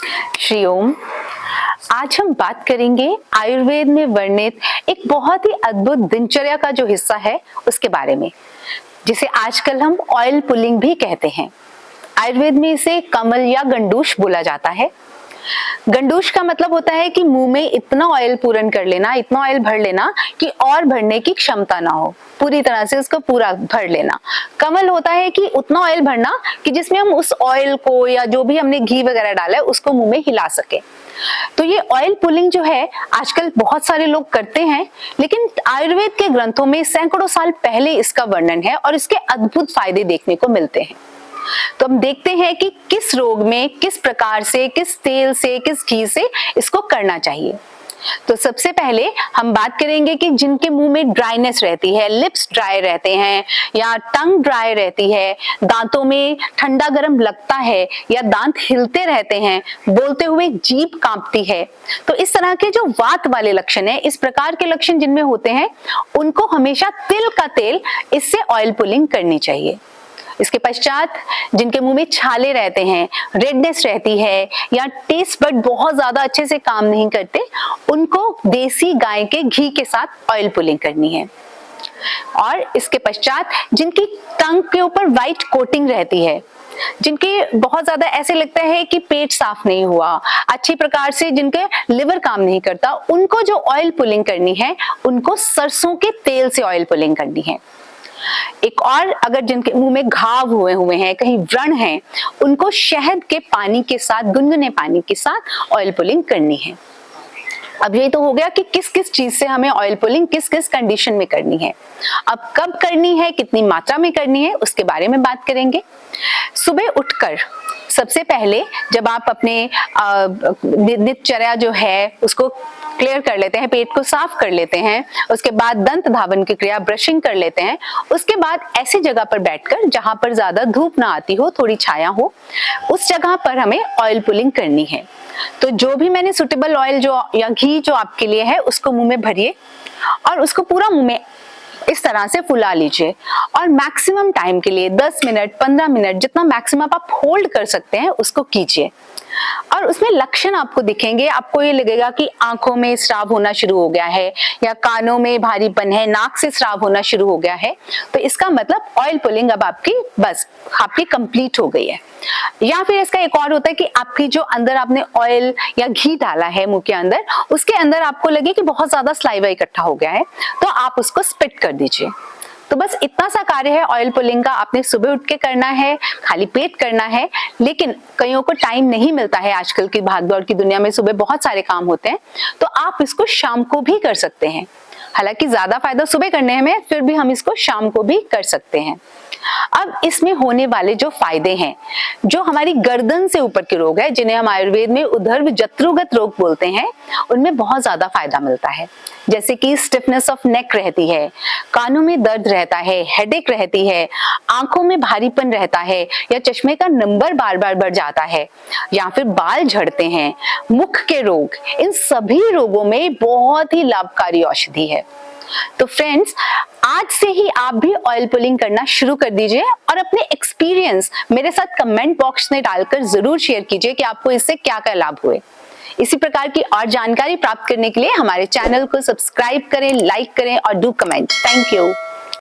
श्री ओम। आज हम बात करेंगे आयुर्वेद में वर्णित एक बहुत ही अद्भुत दिनचर्या का जो हिस्सा है उसके बारे में, जिसे आजकल हम ऑयल पुलिंग भी कहते हैं। आयुर्वेद में इसे कमल या गंडूश बोला जाता है। गंडूश का मतलब होता है कि मुंह में इतना ऑयल पूरन कर लेना, इतना ऑयल भर लेना कि और भरने की क्षमता ना हो, पूरी तरह से उसको पूरा भर लेना। कमल होता है कि उतना ऑयल भरना कि जिसमें हम उस ऑयल को या जो भी हमने घी वगैरह डाला है उसको मुंह में हिला सके। तो ये ऑयल पुलिंग जो है आजकल बहुत सारे लोग करते हैं, लेकिन आयुर्वेद के ग्रंथों में सैकड़ों साल पहले इसका वर्णन है और इसके अद्भुत फायदे देखने को मिलते हैं। तो हम देखते हैं कि किस रोग में किस प्रकार से, किस तेल से, किस घी से इसको करना चाहिए। तो सबसे पहले हम बात करेंगे कि जिनके मुंह में ड्राइनेस रहती है, लिप्स ड्राई रहते हैं या टंग ड्राई रहती है, दांतों में ठंडा गर्म लगता है या दांत हिलते रहते हैं, बोलते हुए जीभ कांपती है, तो इस तरह के जो वात वाले लक्षण है, इस प्रकार के लक्षण जिनमें होते हैं, उनको हमेशा तिल का तेल इससे ऑयल पुलिंग करनी चाहिए। इसके पश्चात जिनके मुंह में छाले रहते हैं, रेडनेस रहती है या टेस्ट बड बहुत ज्यादा अच्छे से काम नहीं करते, उनको देसी गाय के घी के साथ ऑयल पुलिंग करनी है। और इसके पश्चात जिनकी टंग के ऊपर व्हाइट कोटिंग रहती है, जिनके बहुत ज्यादा ऐसे लगता है कि पेट साफ नहीं हुआ, अच्छी प्रकार से जिनके लिवर काम नहीं करता, उनको जो ऑयल पुलिंग करनी है, उनको सरसों के तेल से ऑयल पुलिंग करनी है। एक और, अगर जिनके मुंह में घाव हुए हैं, कहीं व्रण है, उनको शहद के पानी के साथ, गुनगुने पानी के साथ ऑयल पुलिंग करनी है। अब ये तो हो गया कि किस किस चीज से हमें ऑयल पुलिंग किस किस कंडीशन में करनी है। अब कब करनी है, कितनी मात्रा में करनी है, उसके बारे में बात करेंगे। सुबह उठकर सबसे पहले जब आप अपने दिनचर्या जो है उसको क्लियर कर लेते हैं, पेट को साफ कर लेते हैं, उसके बाद दंत धावन की क्रिया, ब्रशिंग कर लेते हैं, उसके बाद ऐसी जगह पर बैठकर जहां पर ज्यादा धूप ना आती हो, थोड़ी छाया हो, उस जगह पर हमें ऑयल पुलिंग करनी है। तो जो भी मैंने सुटेबल ऑयल जो या घी जो आपके लिए है उसको मुंह में भरिए और उसको पूरा मुंह में इस तरह से फुला लीजिए और मैक्सिमम टाइम के लिए 10 मिनट 15 मिनट जितना मैक्सिमम आप होल्ड कर सकते हैं उसको कीजिए। और उसमें लक्षण आपको दिखेंगे, आपको ये लगेगा कि आंखों में स्राव होना शुरू हो गया है या कानों में भारीपन है, नाक से स्राव होना शुरू हो गया है, तो इसका मतलब ऑयल पुलिंग अब आपकी कंप्लीट हो गई है। या फिर इसका एक और होता है कि आपकी जो अंदर आपने ऑयल या घी डाला है मुंह के अंदर, उसके अंदर आपको लगे कि बहुत ज्यादा स्लाइवा इकट्ठा हो गया है, तो आप उसको स्पिट कर दीजिए। तो बस इतना सा कार्य है ऑयल पुलिंग का। आपने सुबह उठ के करना है, खाली पेट करना है, लेकिन कईयों को टाइम नहीं मिलता है, आजकल की भागदौड़ की दुनिया में सुबह बहुत सारे काम होते हैं, तो आप इसको शाम को भी कर सकते हैं। हालांकि ज्यादा फायदा सुबह करने में, फिर भी हम इसको शाम को भी कर सकते हैं। अब इसमें होने वाले जो फायदे हैं, जो हमारी गर्दन से ऊपर के रोग है, जिन्हें हम आयुर्वेद में उदर जत्रुगत रोग बोलते हैं, उनमें बहुत ज्यादा फायदा मिलता है। जैसे कि स्टिफनेस ऑफ नेक रहती है, कानों में दर्द रहता है, हेडेक रहती है, आंखों में भारीपन रहता है या चश्मे का नंबर बार बार बढ़ जाता है, या फिर बाल झड़ते हैं, मुख के रोग, इन सभी रोगों में बहुत ही लाभकारी औषधि है। तो फ्रेंड्स, आज से ही आप भी ऑयल पुलिंग करना शुरू कर दीजिए और अपने एक्सपीरियंस मेरे साथ कमेंट बॉक्स में डालकर जरूर शेयर कीजिए कि आपको इससे क्या क्या लाभ हुए। इसी प्रकार की और जानकारी प्राप्त करने के लिए हमारे चैनल को सब्सक्राइब करें, लाइक करें और डू कमेंट। Thank you.